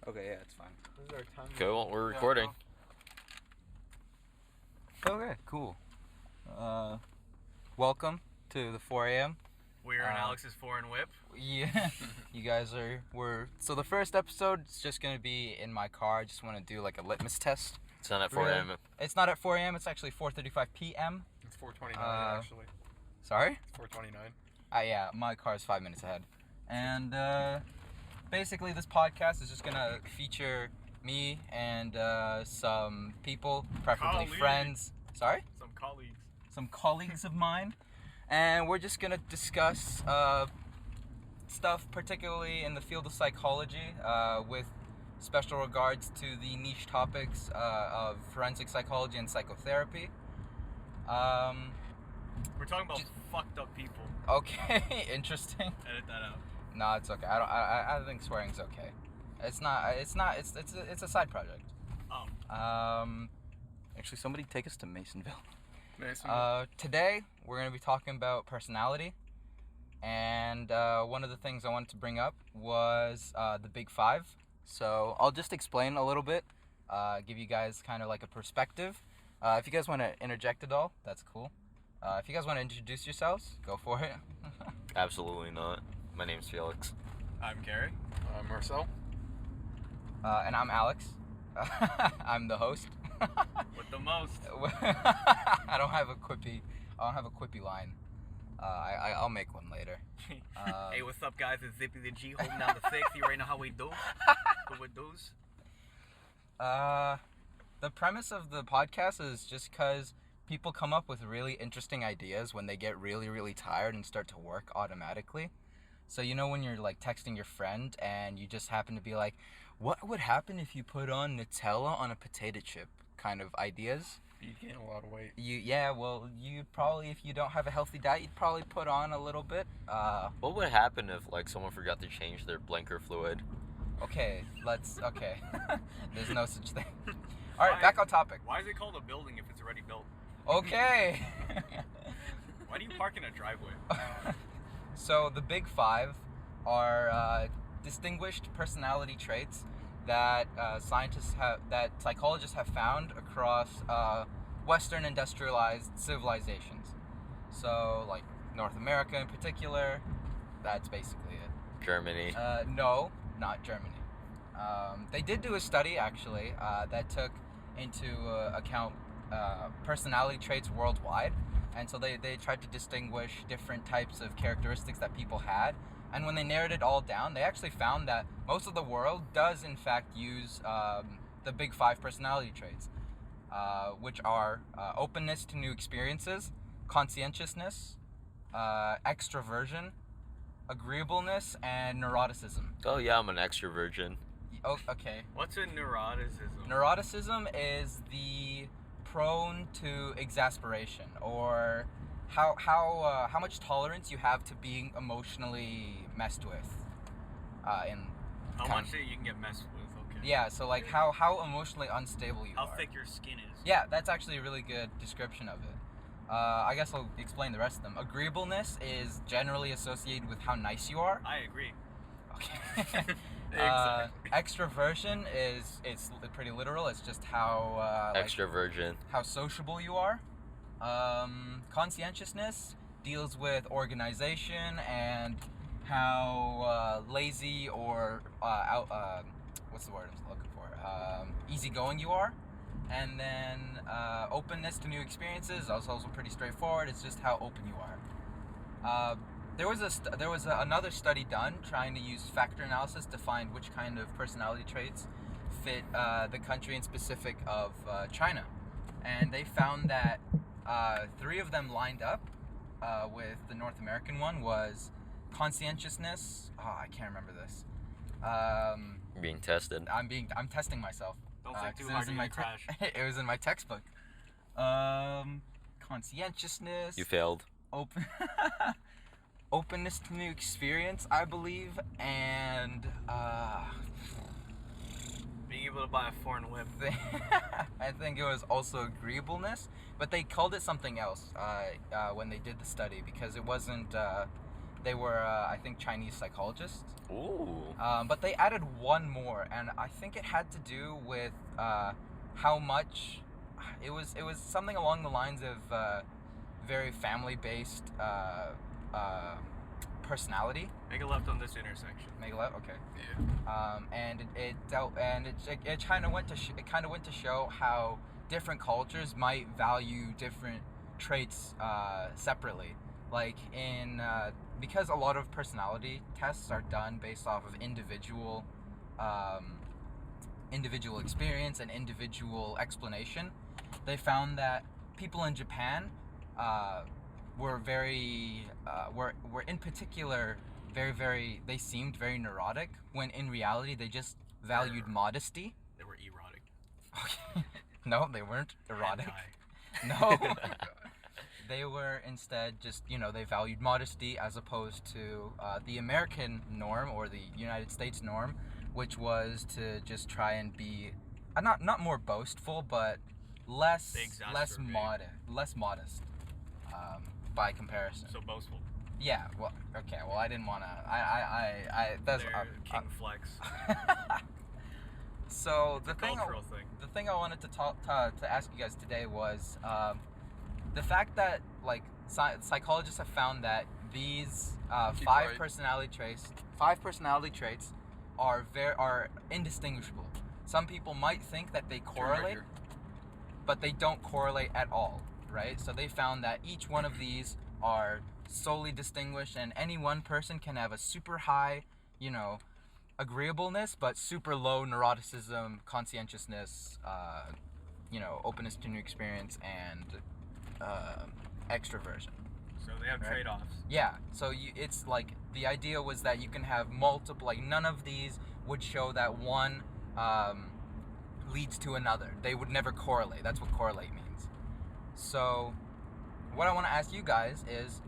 Okay, yeah, it's fine. This is our time. Okay, well, we're recording. Okay, cool. Welcome to the 4 a.m. We're in Alex's foreign whip. Yeah, you guys so the first episode is just going to be in my car. I just want to do like a litmus test. It's not at 4 a.m. It's not at 4 a.m. It's actually 4:35 p.m. It's 4:29 actually. Sorry? It's 4:29. Yeah, my car is 5 minutes ahead. And basically this podcast is just going to feature me and some people, preferably friends. Sorry? Some colleagues of mine. And we're just going to discuss stuff particularly in the field of psychology with special regards to the niche topics of forensic psychology and psychotherapy. We're talking about fucked up people. Okay, interesting. Edit that out. No, it's okay. I think swearing's okay. It's a side project. Oh. Actually, somebody take us to Masonville. Masonville. Today we're gonna be talking about personality, and one of the things I wanted to bring up was the Big Five. So I'll just explain a little bit, give you guys kind of like a perspective. If you guys want to interject at all, that's cool. If you guys want to introduce yourselves, go for it. Absolutely not. My name's Felix. I'm Gary. I'm Marcel. And I'm Alex. I'm the host. With the most. I don't have a quippy line. I'll make one later. Hey, what's up, guys? It's Zippy the G holding down the 6. You already know how we do. Do what do's. The premise of the podcast is just because people come up with really interesting ideas when they get really, really tired and start to work automatically. So you know when you're like texting your friend and you just happen to be like, what would happen if you put on Nutella on a potato chip kind of ideas? You'd gain a lot of weight. You probably, if you don't have a healthy diet, you'd probably put on a little bit. What would happen if like someone forgot to change their blinker fluid? Okay. There's no such thing. All right, back on topic. Why is it called a building if it's already built? Okay. Why do you park in a driveway? So the Big Five are distinguished personality traits that psychologists have found across Western industrialized civilizations. So like North America in particular, that's basically it. Germany. No, not Germany. They did do a study actually that took into account personality traits worldwide, and so they tried to distinguish different types of characteristics that people had, and when they narrowed it all down, they actually found that most of the world does in fact use the Big Five personality traits, which are openness to new experiences, conscientiousness, extroversion, agreeableness, and neuroticism. Oh yeah, I'm an extroversion. Oh, okay. What's a neuroticism? Neuroticism is the prone to exasperation, or how much tolerance you have to being emotionally messed with. How much that you can get messed with? Okay. Yeah, so like how emotionally unstable you are. How thick your skin is. Yeah, that's actually a really good description of it. I guess I'll explain the rest of them. Agreeableness is generally associated with how nice you are. I agree. Okay. Exactly. Extroversion it's pretty literal. It's just how Extroversion. how sociable you are. Conscientiousness deals with organization and how lazy or what's the word I'm looking for? Easygoing you are. And then openness to new experiences is also pretty straightforward. It's just how open you are. There was another study done trying to use factor analysis to find which kind of personality traits fit the country in specific of China, and they found that 3 of them lined up with the North American one was conscientiousness. Oh, I can't remember this. Being tested. I'm testing myself. Don't think too hard, you're gonna crash. It was in my textbook. Conscientiousness. You failed. Openness to new experience, I believe, and being able to buy a foreign whip. I think it was also agreeableness, but they called it something else when they did the study, because it wasn't They were, I think, Chinese psychologists. Ooh. But they added one more, and I think it had to do with how much it was something along the lines of very family-based personality. Make a left on this intersection. Make a left, okay. Yeah. And it kind of went to show how different cultures might value different traits separately. Like because a lot of personality tests are done based off of individual experience and individual explanation, they found that people in Japan were in particular they seemed very neurotic, when in reality they just valued modesty. They were erotic. Okay. No, they weren't erotic. Hentai. No. They were instead just, they valued modesty as opposed to the American norm or the United States norm, which was to just try and be not more boastful, but less modest by comparison. So boastful. Yeah. Well, okay. Well, I didn't want to. That's king flex. So It's a cultural thing. The thing I wanted to ask you guys today was the fact that like psychologists have found that these five personality traits are indistinguishable. Some people might think that they correlate, but they don't correlate at all, right? So they found that each one of these are solely distinguished, and any one person can have a super high, agreeableness, but super low neuroticism, conscientiousness, openness to new experience, and extroversion. So they have trade-offs. Yeah. So it's like the idea was that you can have multiple. Like none of these would show that one leads to another. They would never correlate. That's what correlate means. So what I want to ask you guys is,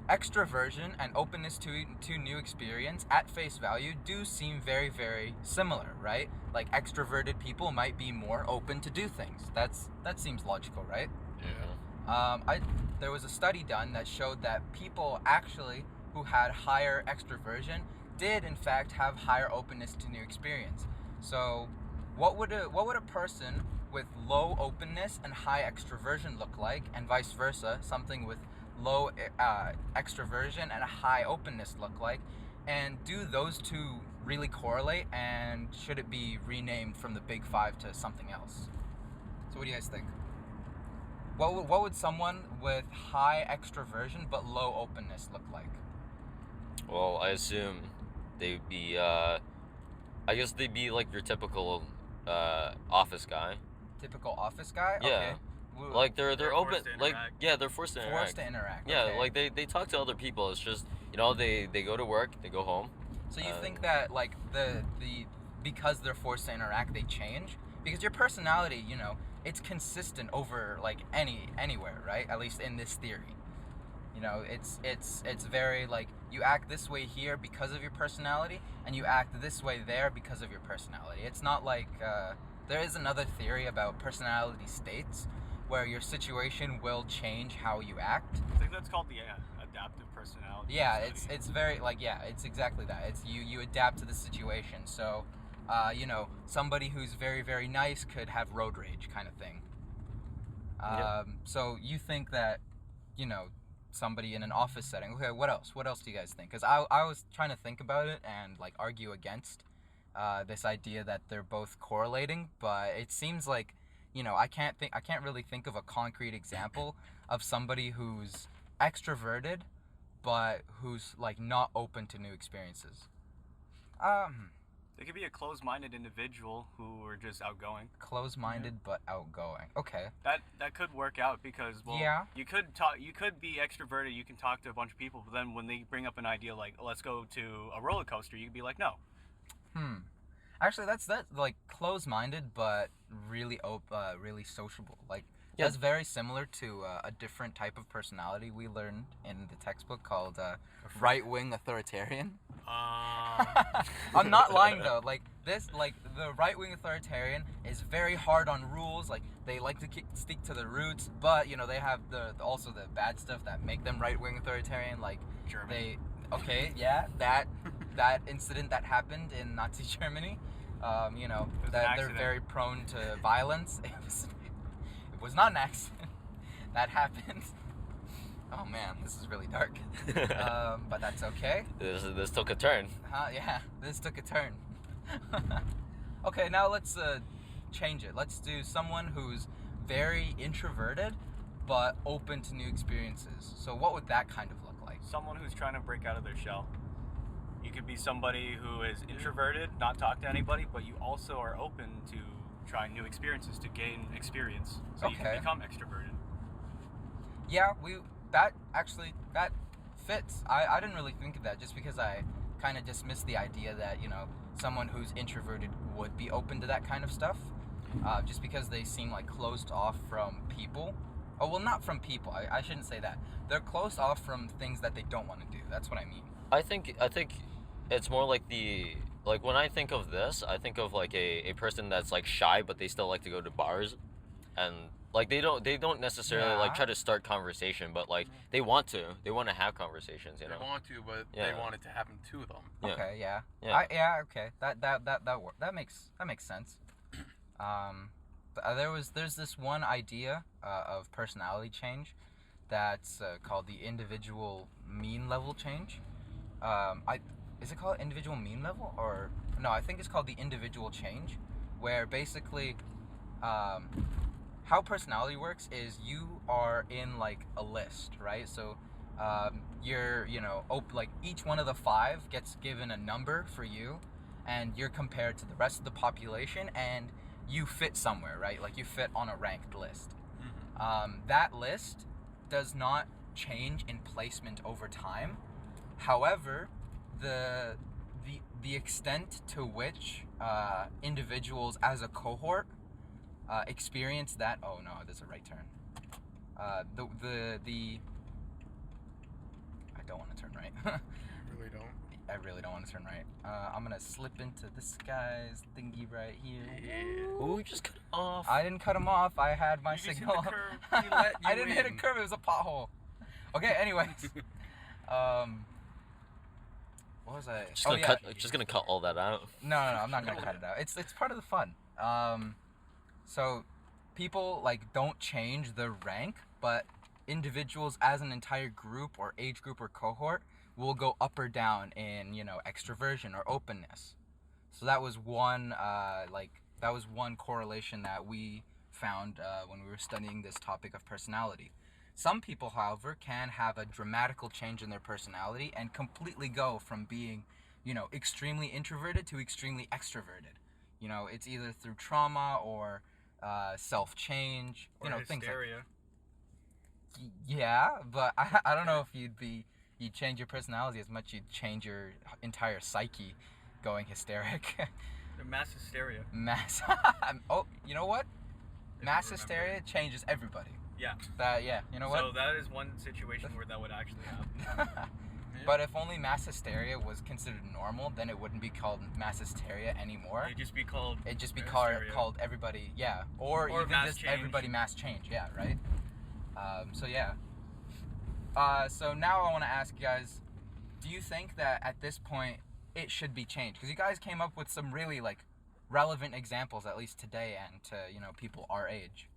extroversion and openness to new experience at face value do seem very, very similar, right? Like extroverted people might be more open to do things. That seems logical, right? Yeah. There was a study done that showed that people actually who had higher extroversion did in fact have higher openness to new experience. So what would a person with low openness and high extroversion look like, and vice versa, something with low extroversion and a high openness look like, and do those two really correlate, and should it be renamed from the big five to something else? So what do you guys think? What would someone with high extroversion but low openness look like? Well, I assume they'd be, I guess they'd be like your typical office guy. Typical office guy? Yeah. Okay. Like they're open, forced to like interact. yeah, they're forced to interact. Forced to interact. Yeah, okay. like they talk to other people. It's just they go to work, they go home. So you think that like the because they're forced to interact, they change? Because your personality, it's consistent over like anywhere, right? At least in this theory. It's very like you act this way here because of your personality, and you act this way there because of your personality. It's not like there is another theory about personality states where your situation will change how you act. I think that's called the adaptive personality. Yeah, study. it's very like it's exactly that. It's you adapt to the situation. So, somebody who's very, very nice could have road rage kind of thing. So you think that, somebody in an office setting. Okay, what else? What else do you guys think? Because I was trying to think about it and like argue against this idea that they're both correlating, but it seems like, I can't really think of a concrete example of somebody who's extroverted but who's like not open to new experiences. They could be a closed-minded individual who are just outgoing. Closed-minded but outgoing. Okay. That could work out because you could be extroverted, you can talk to a bunch of people, but then when they bring up an idea like let's go to a roller coaster, you could be like no. Actually, that's like closed-minded but really really sociable. Like that's very similar to a different type of personality we learned in the textbook called right-wing authoritarian. I'm not lying though. Like This, like, the right-wing authoritarian is very hard on rules. Like, they like to stick to the roots, but, you know, they have also the bad stuff that make them right-wing authoritarian. Like, Germany. that incident that happened in Nazi Germany, you know, that they're very prone to violence. It was not an accident. That happened. Oh man, this is really dark. But that's okay. This took a turn. Yeah, this took a turn. Okay, now let's change it. Let's do someone who's very introverted but open to new experiences. So what would that kind of look like? Someone who's trying to break out of their shell. You could be somebody who is introverted, not talk to anybody, but you also are open to trying new experiences to gain experience. So you can become extroverted. Yeah, that fits. I didn't really think of that just because I kind of dismissed the idea that, you know, someone who's introverted would be open to that kind of stuff, just because they seem like closed off from people. Oh, well, not from people. I shouldn't say that. They're closed off from things that they don't want to do. That's what I mean. I think it's more like when I think of this, I think of like a person that's like shy, but they still like to go to bars, and like they don't necessarily like try to start conversation, but like they want to have conversations, you know. They want to, but they want it to happen to them. Yeah. Okay, yeah. Okay. That makes sense. There's this one idea of personality change that's called the individual mean level change. Is it called individual mean level, or no? I think it's called the individual change, where basically how personality works is you are in like a list, right? So you're, you know, like each one of the 5 gets given a number for you, and you're compared to the rest of the population, and you fit somewhere, right? Like you fit on a ranked list. That list does not change in placement over time. However, the extent to which individuals as a cohort experience that. Oh no, there's a right turn. I don't want to turn right. Really don't. I really don't want to turn right. I'm gonna slip into this guy's thingy right here. Yeah. Ooh, just cut him off. I didn't cut him off. I had my signal. Hit the curve. He let you I didn't hit a in. curve. It was a pothole. Okay. Anyways, what was I? Just gonna cut all that out. No, I'm not gonna cut it out. It's part of the fun. So people like don't change the rank, but individuals as an entire group or age group or cohort will go up or down in, you know, extroversion or openness. So that was one correlation that we found when we were studying this topic of personality. Some people, however, can have a dramatical change in their personality and completely go from being, you know, extremely introverted to extremely extroverted. You know, it's either through trauma or self-change, you know, things like that. Yeah, but I don't know if you'd change your personality as much you'd change your entire psyche going hysteric. Mass hysteria. Oh, you know what? Mass hysteria changes everybody. Yeah. You know what? So that is one situation where that would actually happen. But if only mass hysteria was considered normal, then it wouldn't be called mass hysteria anymore. It'd just be called. Called everybody, yeah, or even just change. Everybody mass change, yeah, right. So yeah. So now I want to ask you guys, do you think that at this point it should be changed? Because you guys came up with some really like relevant examples, at least today, and to, you know, people our age.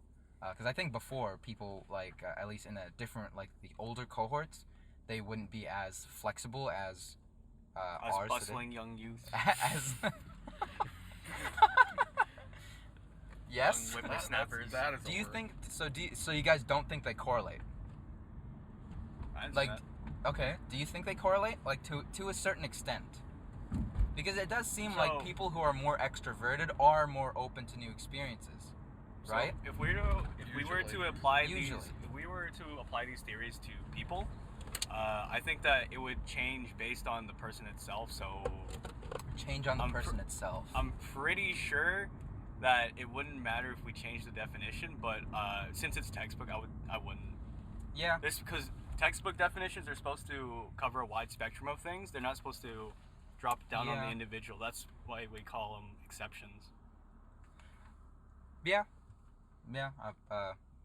Because I think before people like at least in a different, like the older cohorts, they wouldn't be as flexible as ours. Bustling young youth. As yes. Young whippersnappers. That is Do you think so? So you guys don't think they correlate? Like, okay. Do you think they correlate? Like to a certain extent? Because it does seem like people who are more extroverted are more open to new experiences, right? So if we were to apply these theories to people, I think that it would change based on the person itself. So change on the person itself. I'm pretty sure that it wouldn't matter if we changed the definition, but since it's textbook, I wouldn't. Yeah. This because textbook definitions are supposed to cover a wide spectrum of things. They're not supposed to drop down on Yeah. the individual. That's why we call them exceptions. Yeah.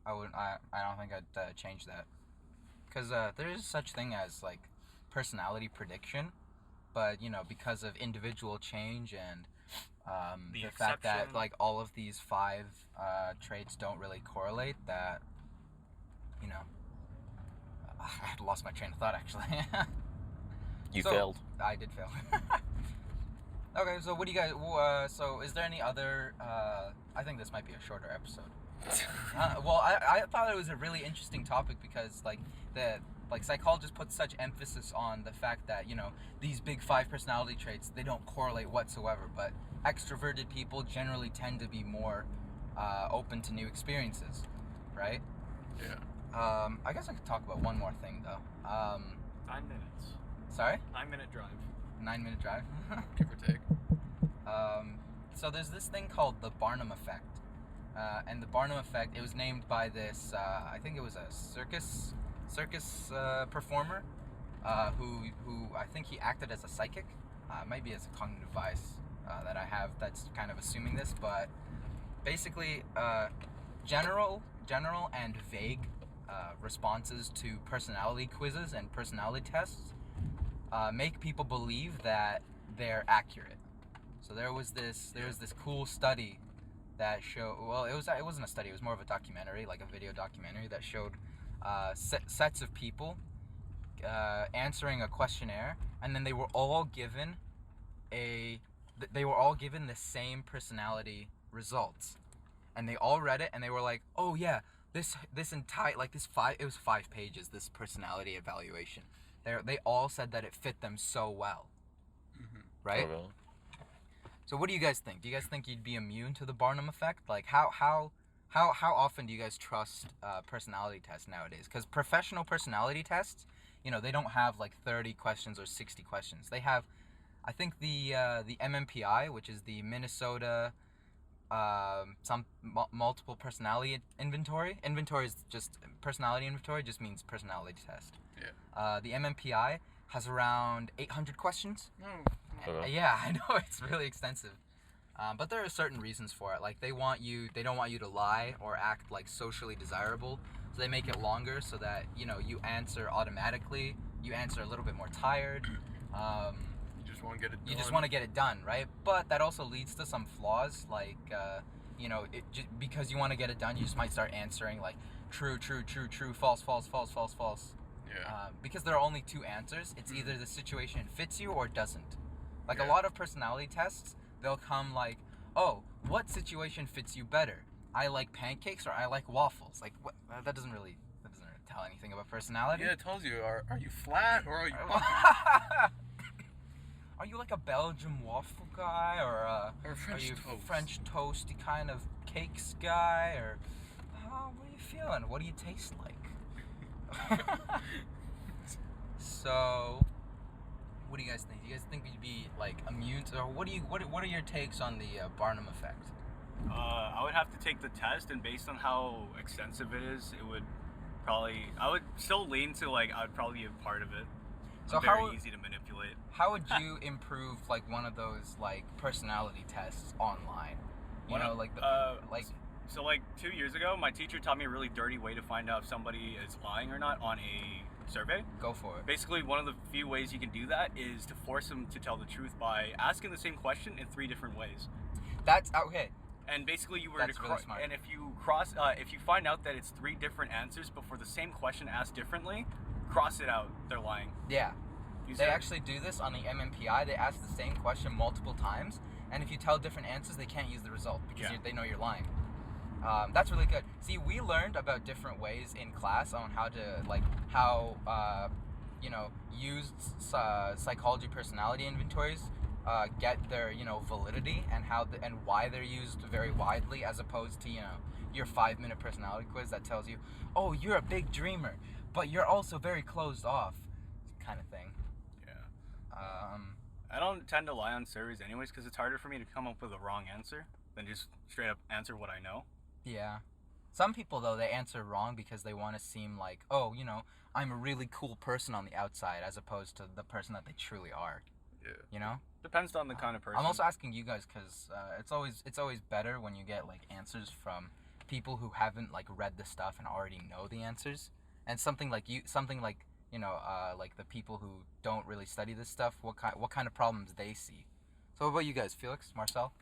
I wouldn't. I don't think I'd change that. Because there is such thing as like personality prediction, but because of individual change and the fact that exception. like all of these 5 traits don't really correlate, that I had lost my train of thought actually. You So, failed. I did fail. Okay, so what do you guys? So is there any other? I think this might be a shorter episode. Well, I thought it was a really interesting topic because psychologists put such emphasis on the fact that these big 5 personality traits, they don't correlate whatsoever, but extroverted people generally tend to be more open to new experiences, right? Yeah. I guess I could talk about one more thing though. 9 minutes. Sorry? 9-minute drive. 9-minute drive. Give or take. So there's this thing called the Barnum effect. And the Barnum effect, it was named by this, I think it was a circus performer, who I think he acted as a psychic, maybe as a cognitive bias that I have that's kind of assuming this, but basically general and vague responses to personality quizzes and personality tests make people believe that they're accurate. So there was this cool study that showed, well, it wasn't a study, it was more of a documentary, like a video documentary that showed sets of people answering a questionnaire, and then they were all given the same personality results, and they all read it and they were like, oh yeah, this entire it was 5 pages, this personality evaluation. They all said that it fit them so well. Mm-hmm. Right? Okay. So what do you guys think? Do you guys think you'd be immune to the Barnum effect? Like how often do you guys trust personality tests nowadays? Because professional personality tests, they don't have like 30 questions or 60 questions. They have, I think the MMPI, which is the Minnesota multiple personality inventory. Inventory is just personality inventory, just means personality test. Yeah. The MMPI has around 800 questions. Oh. Yeah, I know, it's really extensive. But there are certain reasons for it. Like they don't want you to lie or act like socially desirable. So they make it longer so that, you answer automatically. You answer a little bit more tired. You just want to get it done. You just want to get it done, right? But that also leads to some flaws. Like, because you want to get it done, you just might start answering like true, false, false, false, false, false. Yeah. Because there are only 2 answers. It's either the situation fits you or doesn't. Like a Yeah. lot of personality tests, they'll come like, oh, what situation fits you better? I like pancakes or I like waffles. Like, what? That doesn't really tell anything about personality. Yeah, it tells you, are you flat or are you... Are you like a Belgian waffle guy or Or French are you toast. French toasty kind of cakes guy, or what are you feeling? What do you taste like? So, what do you guys think? Do you guys think we'd be like immune to, or what are your takes on the Barnum effect? I would have to take the test, and based on how extensive it is, I would still lean to I'd probably be a part of it. So Very easy to manipulate. How would you improve like one of those like personality tests online? So 2 years ago, my teacher taught me a really dirty way to find out if somebody is lying or not on a survey. Go for it. Basically, one of the few ways you can do that is to force them to tell the truth by asking the same question in 3 different ways. That's okay. And basically, you were That's really smart. and if you find out that it's 3 different answers, but for the same question asked differently, cross it out. They're lying. Yeah. You They said- actually do this on the MMPI. They ask the same question multiple times, and if you tell different answers, they can't use the result because Yeah. they know you're lying. That's really good. See, we learned about different ways in class on how to use psychology personality inventories get their validity, and and why they're used very widely, as opposed to your 5-minute personality quiz that tells you, oh, you're a big dreamer, but you're also very closed off, kind of thing. Yeah. I don't tend to lie on surveys anyways because it's harder for me to come up with a wrong answer than just straight up answer what I know. Yeah. Some people, though, they answer wrong because they want to seem like, oh, I'm a really cool person on the outside, as opposed to the person that they truly are. Yeah. You know. Depends on the kind of person. I'm also asking you guys because it's always better when you get like answers from people who haven't like read the stuff and already know the answers, and something like you know like the people who don't really study this stuff, what kind of problems they see. So what about you guys, Felix, Marcel?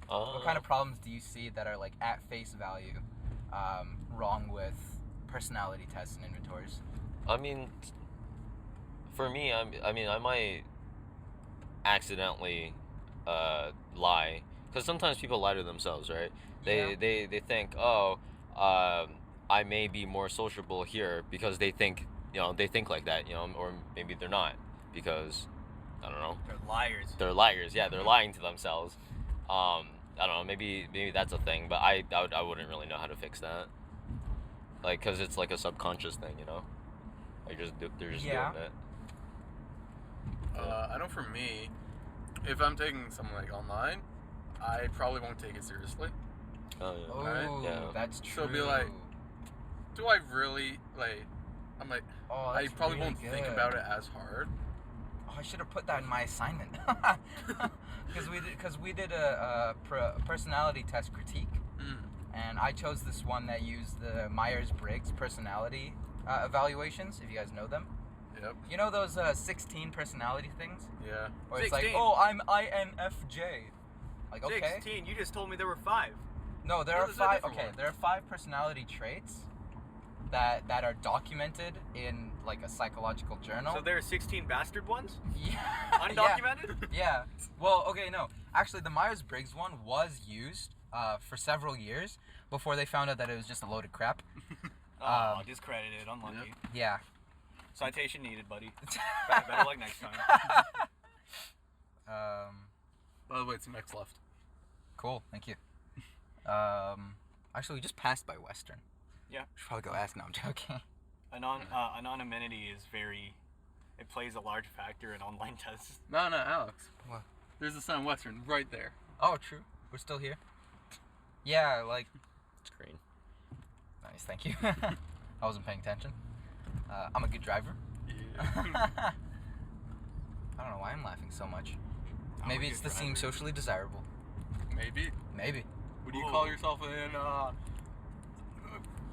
What kind of problems do you see that are like at face value wrong with personality tests and inventories? I mean, for me, I might accidentally lie, because sometimes people lie to themselves, right? They think, oh, I may be more sociable here because they think like that, or maybe they're not, because I don't know. They're liars. They're liars. Yeah, they're lying to themselves. I don't know. Maybe that's a thing, but I wouldn't really know how to fix that. Like, cause it's like a subconscious thing, Like they're just doing it. I know for me, if I'm taking something like online, I probably won't take it seriously. Oh yeah. Oh, Right? Yeah. that's true. So it'll be like, do I really like? I'm like, oh, I that's probably really won't good. think about it as hard. Oh, I should have put that in my assignment. Because we did a personality test critique, and I chose this one that used the Myers-Briggs personality evaluations. If you guys know them. Yep. You know those 16 personality things? Yeah. Or it's 16. like, oh, I'm INFJ. Like, okay. 16. You just told me there were 5. No, there No, are there's a 5. different Okay, one. there are 5 personality traits that are documented in like a psychological journal. So there are 16 bastard ones? Yeah. Undocumented? Yeah. Well, okay, no. Actually, the Myers-Briggs one was used for several years before they found out that it was just a load of crap. Oh, discredited. Unlucky. Yeah. Citation needed, buddy. Better luck next time. By the way, it's next left. Cool. Thank you. Actually, we just passed by Western. Yeah. Should probably go ask. No, I'm joking. Anonymity is it plays a large factor in online tests. No, Alex. What? There's a sign Western right there. Oh, true. We're still here. Yeah, like. It's green. Nice. Thank you. I wasn't paying attention. I'm a good driver. Yeah. I don't know why I'm laughing so much. I'm Maybe a it's good to seem driver. socially desirable. Maybe. Maybe. What do you Ooh. call yourself in?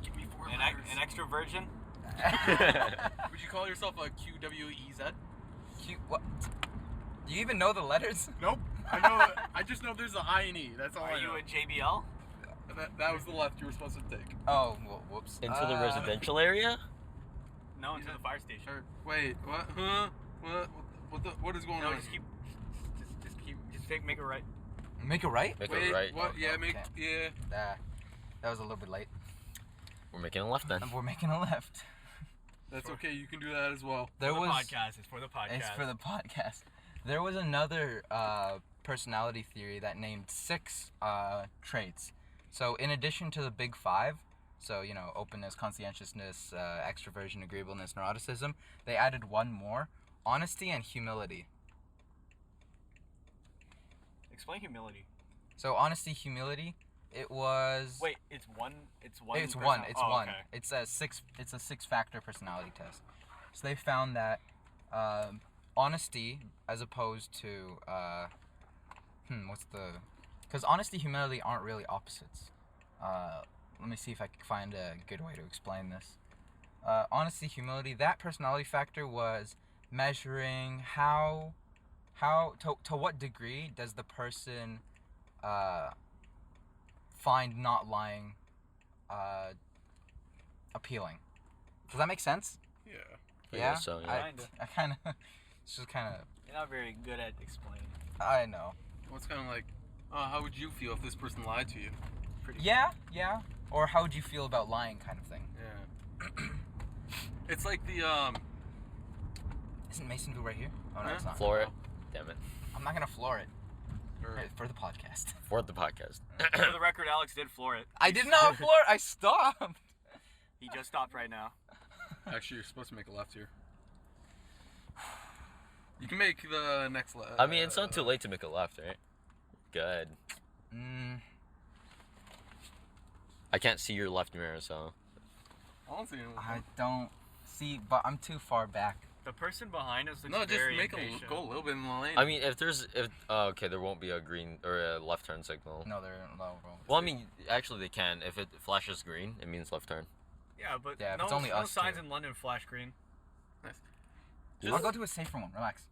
Give me 4 letters. An extra virgin? Would you call yourself a QWEZ? Cute. What? Do you even know the letters? Nope. I know. I just know there's an I and E. That's all Are I you know. a JBL? That was the left you were supposed to take. Oh, well, whoops. Into the residential area? No, into the fire station. Or, wait, what? Huh? What is going No, on? just make it right. Make it right? Make Wait, a right. what? Yeah, okay. yeah. That was a little bit late. We're making a left then. We're making a left. That's okay. You can do that as well. There For the was. podcast. It's for the podcast. It's for the podcast. There was another personality theory that named 6 traits. So in addition to the big 5, so openness, conscientiousness, extroversion, agreeableness, neuroticism, they added one more: honesty and humility. Explain humility. So honesty, humility, it was. Wait, it's one. It's one. It's one. It's oh, one. Okay. It's a 6-factor personality test. So they found that honesty, as opposed to because honesty, humility aren't really opposites. Let me see if I can find a good way to explain this. Honesty, humility, that personality factor was measuring how to what degree does the person find not lying appealing. Does that make sense? Yeah. I Yeah. guess so, yeah. Kinda. I kind of. It's just kind of. You're not very good at explaining. I know. Well, it's kind of like, how would you feel if this person lied to you? Pretty. Yeah. Or how would you feel about lying, kind of thing. Yeah. It's like the Isn't Masonville right here? Oh no, Huh? it's not. Floor it. Damn it. I'm not gonna floor it or- for the podcast. For the podcast. For the record, Alex did floor it. I did not floor it. I stopped. He just stopped right now. Actually, you're supposed to make a left here. You can make the next left. I mean, it's not too late to make a left, right? Good. I can't see your left mirror, so. I don't see anything. I don't see, but I'm too far back The person behind us looks No, just very make impatient. go a little bit in the lane. I mean, if okay, there won't be a green or a left turn signal. No, they're no. Well, I mean, actually they can. If it flashes green, it means left turn. Yeah, but Yeah, if no, it's only no us signs two. in London flash green. Nice. I'll go to a safer one. Relax.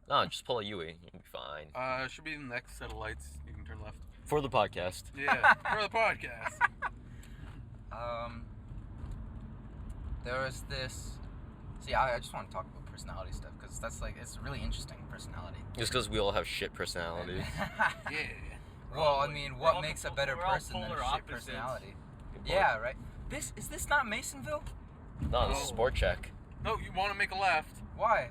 No, just pull a UE. You'll be fine. Should be the next set of lights. You can turn left. For the podcast. Yeah, for the podcast. There was this. See, I just want to talk about personality stuff because that's like it's really interesting personality. Just because we all have shit personalities. Yeah. Well, I mean, We're what all makes a compl- better we're all person than a polar shit opposites. personality? Yeah, right. Is this not Masonville? No, this is Oh. sport check. No, you want to make a left. Why?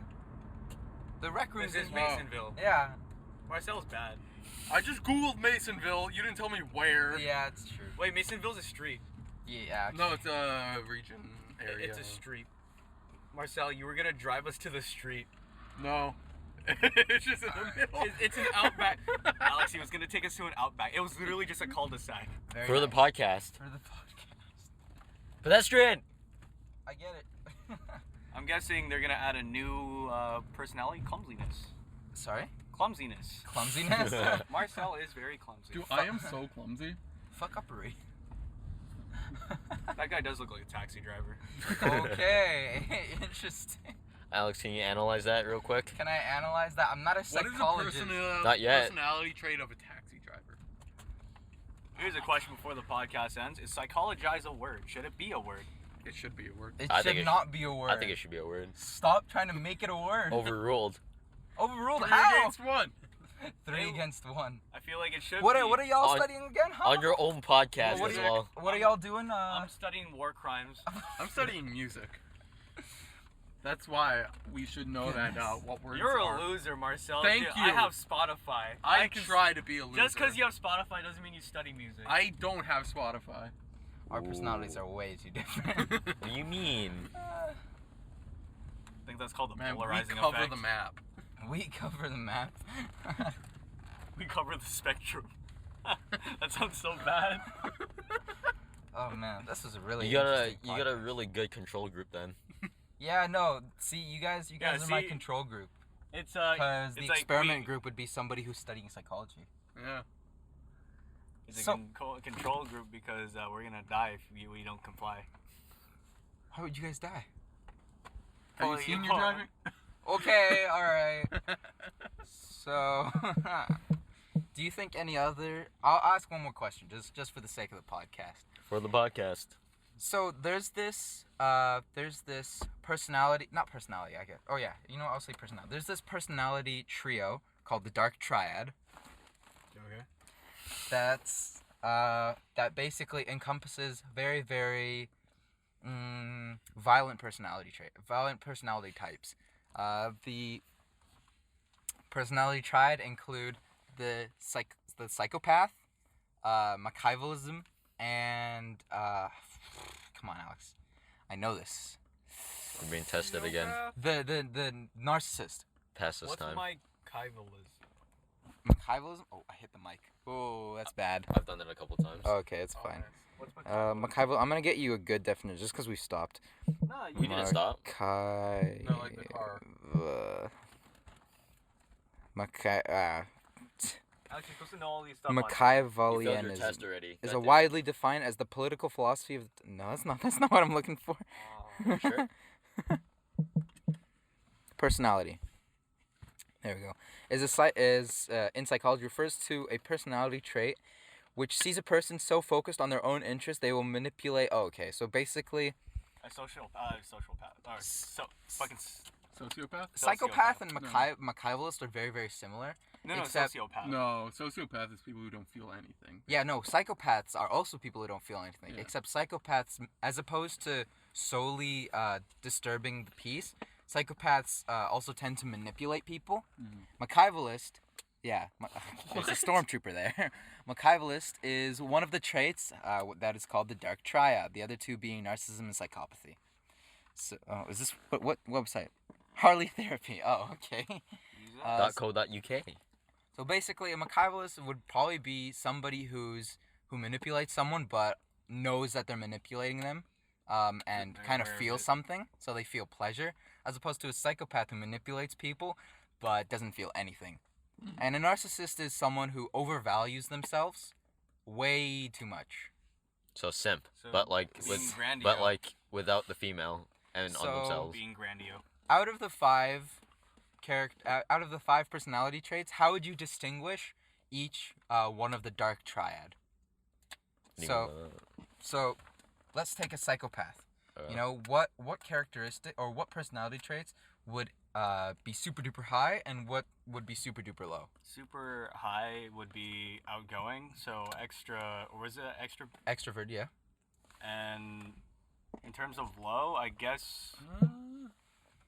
The rec room's This is in Masonville. Yeah. Marcel's bad. I just googled Masonville. You didn't tell me where. Yeah, it's true. Wait, Masonville's a street. Yeah. No, it's a region area. It's a street. Marcel, you were gonna drive us to the street. No. It's just in the middle. It's an outback. Alex, he was gonna take us to an outback. It was literally just a cul-de-sac. Very For the nice. podcast. For the podcast. Pedestrian! I get it. I'm guessing they're gonna add a new personality, clumsiness. Sorry? Clumsiness. Clumsiness? Marcel is very clumsy. Dude, I am so clumsy. Fuck uppery. That guy does look like a taxi driver. Okay. Interesting. Alex, can you analyze that real quick? Can I analyze that? I'm not a What is psychologist. the Not yet. personality trait of a taxi driver? Here's a question before the podcast ends. Is psychologize a word? Should it be a word? It should be a word. It I think should it not be a word. I think it should be a word. Stop trying to make it a word. Overruled. Overruled. 3 How? against 1. 3 against 1. I feel like it should What be. are y'all On- studying again? Huh? On your own podcast what as are well. What are y'all doing? I'm studying war crimes. I'm studying music. That's why we should know that what words You're are. a loser, Marcel. Thank Dude, you. I have Spotify. I can try to be a loser. Just because you have Spotify doesn't mean you study music. I don't have Spotify. Our personalities are way too different. What do you mean? I think that's called the Man, we polarizing cover effect. the map. We cover the map. We cover the spectrum. That sounds so bad. Oh man, this was a really You got interesting a podcast. really good control group then. Yeah, no. See, you guys Yeah, are my see, control group. It's Because the it's like experiment group would be somebody who's studying psychology. Yeah. It's So- a control group because we're gonna die if we don't comply. How would you guys die? Have you Pulling seen it your apart. driving? Okay, all right. So, do you think any other? I'll ask one more question, just for the sake of the podcast. For the podcast. So there's this personality, not personality, I guess. Oh yeah, I'll say personality. There's this personality trio called the Dark Triad. Okay. That's that basically encompasses very, very violent personality types. The personality triad include the psychopath, Machiavellism, and come on, Alex, I know this. We're being tested again. The narcissist. Pass this What's time. my Kaivelism? Machiavellism. Oh, I hit the mic. Oh, that's bad. I've done it a couple times. Okay, it's fine. What's my Machiavel. I'm gonna get you a good definition just because we stopped. No, We didn't stop. No, like the car. Alex, you're supposed to know all these stuff. You failed your Machiavellianism test already. is God a damn it. widely defined as the political philosophy of. No, that's not. That's not what I'm looking for. Sure. Personality. There we go. In psychology refers to a personality trait which sees a person so focused on their own interests they will manipulate. Oh, okay. So basically, A sociopath. Or fucking. Sociopath? psychopath and No. Machiavellist are very, very similar. No, Except- sociopath. No, sociopath is people who don't feel anything. Yeah, no, psychopaths are also people who don't feel anything. Yeah. Except psychopaths, as opposed to solely disturbing the peace, psychopaths also tend to manipulate people. Mm-hmm. Machiavellist, yeah, there's a stormtrooper there. Machiavellist is one of the traits that is called the Dark Triad, the other two being narcissism and psychopathy. So, is this, what website? Harley Therapy, oh, okay. .co.uk. So basically, a Machiavellist would probably be somebody who manipulates someone but knows that they're manipulating them, and They're kind of aware of feels it. something, so they feel pleasure. as opposed to a psychopath who manipulates people but doesn't feel anything. And a narcissist is someone who overvalues themselves way too much. So simp, So but like being with, grandiose. but like without the female and So- on themselves. Being grandiose. Out of the five personality traits, how would you distinguish each one of the Dark Triad? So let's take a psychopath. You know, what characteristic or what personality traits would be super duper high and what would be super duper low? Super high would be outgoing, so extra, or was it extra? Extrovert, yeah. And in terms of low, I guess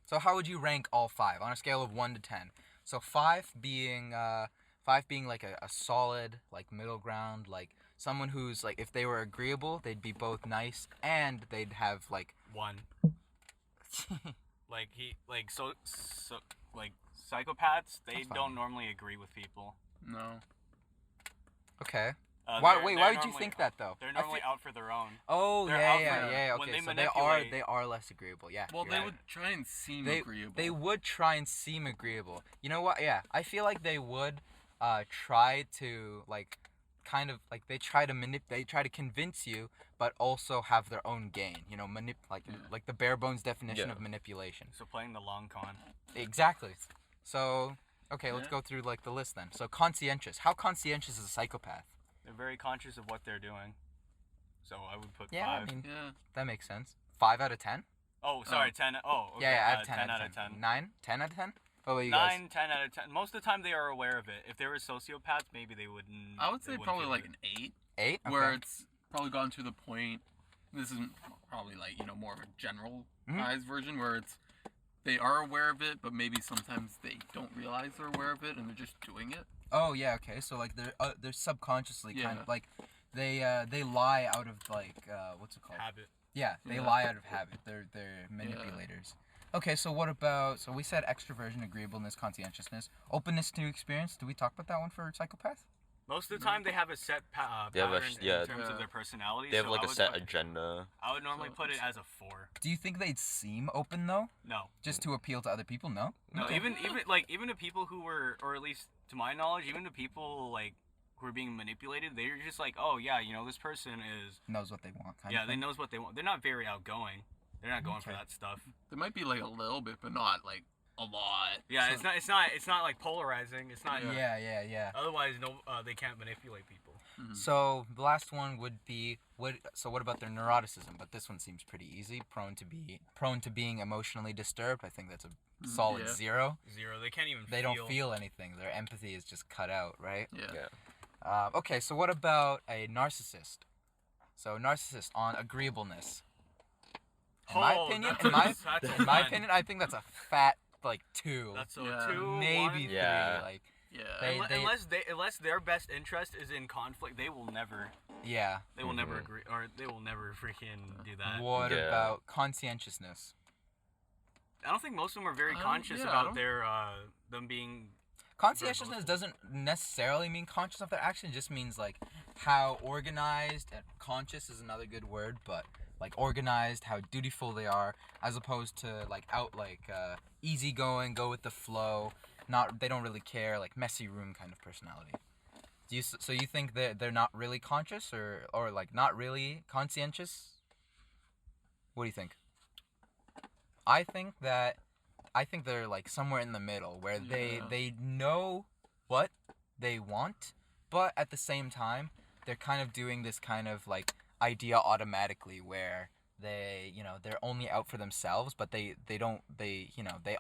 So how would you rank all five on a scale of 1 to 10? So five being like a solid, like middle ground, like someone who's like, if they were agreeable, they'd be both nice and they'd have like 1. Like psychopaths, they That's fine. don't normally agree with people. No. Okay. Why Why would you think that though? They're I normally out for their own. Oh they're yeah, out yeah, for- yeah. when Okay, they so manipulate- they are less agreeable. Yeah. Well, you're they right. would try and seem They- agreeable. They would try and seem agreeable. You know what? Yeah, I feel like they would try to like kind of like they try to convince you, but also have their own gain. You know, like the bare bones definition Yeah. of manipulation. So playing the long con. Exactly. So okay, let's Yeah. go through like the list then. So conscientious. How conscientious is a psychopath? They're very conscious of what they're doing. So I would put Yeah, 5. I mean Yeah. that makes sense. 5 out of 10. Oh, sorry, 10. Oh, okay. Yeah, out of 10. 10 out out of 10. 9, 10 out of 10. What about you guys? 9, 10 out of 10. Most of the time they are aware of it. If they were sociopaths, maybe they wouldn't. I would say they wouldn't probably feel like it. an 8, 8. Okay. where it's probably gone to the point. This isn't probably like, you know, more of a generalized version where it's they are aware of it, but maybe sometimes they don't realize they're aware of it and they're just doing it. Oh yeah, okay. So like they're subconsciously kind Yeah. of like they lie out of like what's it called? Habit. Yeah, they Yeah. lie out of habit. They're manipulators. Okay, so what about we said extroversion, agreeableness, conscientiousness, openness to new experience. Did we talk about that one for psychopath? Most of the time they have a set They have a pattern yeah. in terms Yeah. of their personality. They have so like I a would set put- agenda. I would normally So put it it's- as a 4. Do you think they'd seem open though, No. just to appeal to other people? No. No, Okay. even to people who were, or at least to my knowledge, even to people like who are being manipulated, they're just like, oh yeah, you know, this person is, knows what they want. Kind yeah, of they thing. knows what they want. They're not very outgoing. They're not going for Okay. that stuff. There might be like a little bit, but not like a lot. Yeah, So- it's not like polarizing. It's not. Yeah. Otherwise, they can't manipulate people. Mhm. So the last one would be what about their neuroticism? But this one seems pretty easy. Prone to being emotionally disturbed. I think that's a solid Yeah. 0. 0. They can't even. They don't feel anything. Their empathy is just cut out, right? Yeah. Yeah. Okay, so what about a narcissist? So narcissist on agreeableness. In my opinion, that's a in my 1. opinion, I think that's a fat like 2, That's a Yeah. 2, maybe 1. 3. Yeah. Like Yeah. Unless their best interest is in conflict, they will never yeah. Mhm. agree, or they will never freaking do that. What Yeah. about conscientiousness? I don't think most of them are very conscious yeah, I about don't- their them being. Conscientiousness doesn't necessarily mean conscious of their action. It just means like how organized, and conscious is another good word, but like organized, how dutiful they are, as opposed to like easygoing, go with the flow. They don't really care, like messy room kind of personality. So you think that they're not really conscious or like not really conscientious? What do you think? I think they're like somewhere in the middle where Yeah. they know what they want, but at the same time they're kind of doing this kind of like idea automatically where they're only out for themselves, but they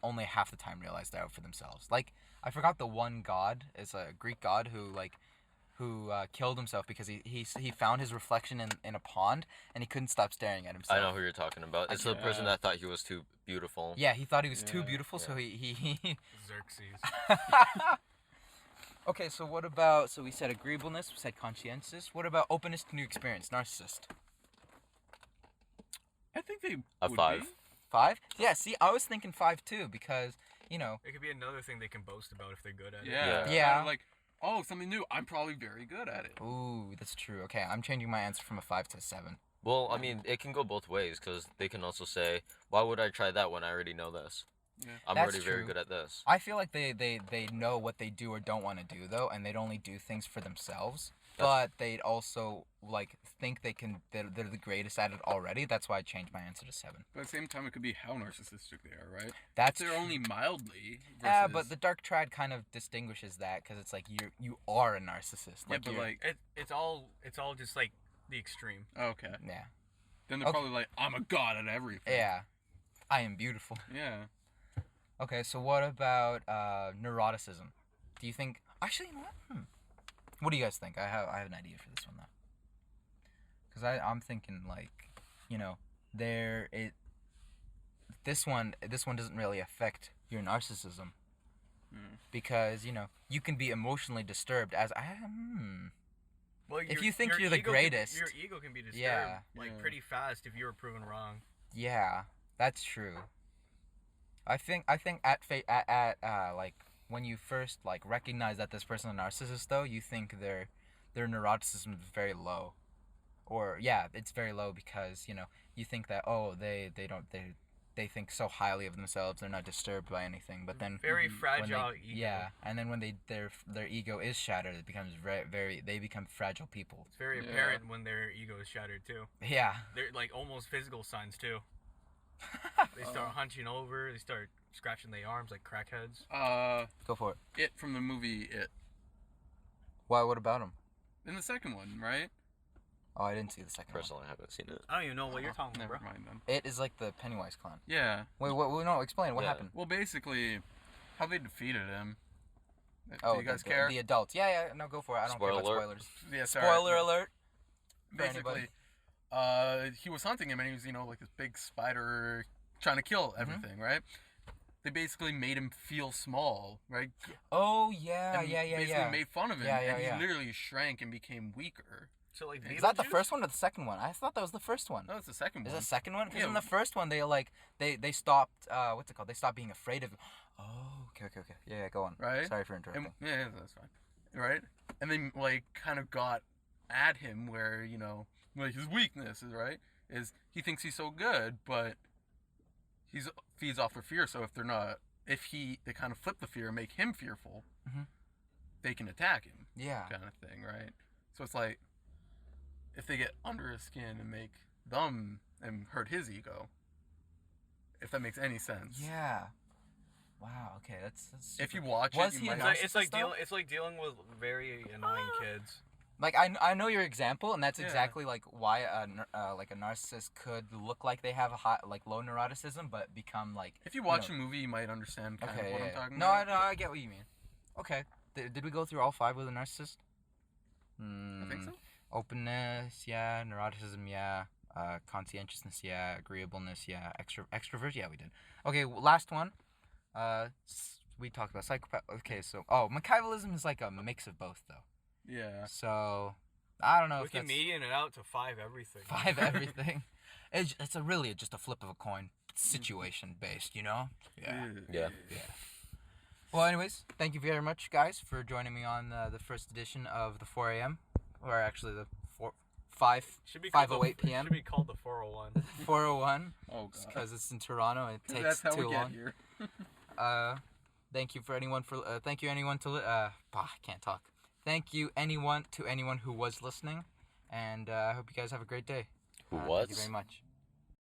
only half the time realize they're out for themselves. Like I forgot the one god is a Greek god who killed himself because he found his reflection in a pond and he couldn't stop staring at himself. I know who you're talking about. It's the person that thought he was too beautiful. Yeah, he thought he was too Yeah. beautiful, so he Xerxes. Okay, so what about, we said agreeableness, we said conscientious. What about openness to new experience, narcissist? I think they A would 5. be. 5? Yeah, see, I was thinking 5 too, because, It could be another thing they can boast about if they're good at it. Yeah. Yeah. Kinda like, oh, something new. I'm probably very good at it. ooh, that's true. Okay, I'm changing my answer from a 5 to a 7. Well, I mean, it can go both ways because they can also say, "Why would I try that when I already know this? Yeah. I'm That's already very true. good at this." I feel like they know what they do or don't want to do though, and they'd only do things for themselves. But they'd also like think they're the greatest at it already. That's why I changed my answer to 7. But at the same time, it could be how narcissistic they are, right? That's If they're only mildly. yeah, Versus... but the Dark Triad kind of distinguishes that because it's like you are a narcissist. Yeah, but like it's all just like the extreme. okay. yeah, Then they're Okay. probably like, I'm a god at everything. yeah, I am beautiful. Yeah. Okay, so what about neuroticism? Do you think actually you know what? What do you guys think? I have an idea for this one though. Because I'm thinking like, you know, this one doesn't really affect your narcissism. Because, you know, you can be emotionally disturbed as Well, if you think your you're the ego greatest. your ego can be disturbed Yeah. pretty fast if you were proven wrong. Yeah, that's true. I think at like when you first like recognize that this person is a narcissist though, you think their neuroticism is very low. Or yeah, it's very low because, you know, you think that they think so highly of themselves, they're not disturbed by anything, but then Very fragile ego. yeah, and then when their ego is shattered, it becomes they become fragile people. It's very apparent when their ego is shattered too. Yeah. They're like almost physical signs too. They start hunching over. They start scratching their arms like crackheads. Go for it. It from the movie It. Why? What about him? In the second one, right? Oh, I didn't see the second one. Personally, I haven't seen it. I don't even know what you're talking about, Never bro. mind then. It is like the Pennywise clown. Yeah. Wait, no, explain. What Yeah. happened? Well, basically, how they defeated him. Oh, Do you guys the, care? The adults. Yeah, no, go for it. I don't care about Spoiler. spoilers. Yeah, sorry. Spoiler alert. For Basically, he was hunting him, and he was, you know, like this big spider trying to kill everything, right? They basically made him feel small, right? Oh, yeah, And yeah. basically made fun of him, Yeah, and yeah. he literally shrank and became weaker. So like, Is that the Beetlejuice? first one or the second one? I thought that was the first one. No, it's the second Is one. the second one? Because Yeah. in the first one, they they stopped, what's it called? They stopped being afraid of. Oh, okay. Yeah, go on. Right? Sorry for interrupting. Yeah, that's fine. Right? And then, like, kind of got at him where, you know, like, his weakness is, right? Is he thinks he's so good, but he's feeds off their fear, so if they kind of flip the fear and make him fearful, they can attack him. Yeah. Kind of thing, right? So it's like, if they get under his skin and make them and hurt his ego, if that makes any sense. Yeah. Wow. Okay, that's. If you watch Was it, he you a might. It's like narcissist, though? it's like dealing with very annoying kids. Like I know your example, and that's Yeah. exactly like why like a narcissist could look like they have a high, like low neuroticism, but become like. If you watch the movie, you might understand kind of what I'm talking No, about. I get what you mean. Okay, did we go through all 5 with a narcissist? I think so. Openness, yeah. Neuroticism, yeah. Conscientiousness, yeah. Agreeableness, yeah. Extrovert, yeah, we did. Okay, last one. We talked about psychopath. Okay, so McKivelism is like a mix of both, though. Yeah. So I don't know We if can that's median it out to 5 everything. 5 everything. It's really just a flip of a coin, situation based, you know. Yeah. Well, anyways, thank you very much, guys, for joining me on the first edition of the 4 a.m. or actually the 5:08 p.m. Should be called the 401. 4:01. Oh god. Because it's in Toronto and it takes That's how too we long. get here. Thank you anyone I can't talk. Thank you anyone who was listening, and I hope you guys have a great day. Who Thank was? you very much.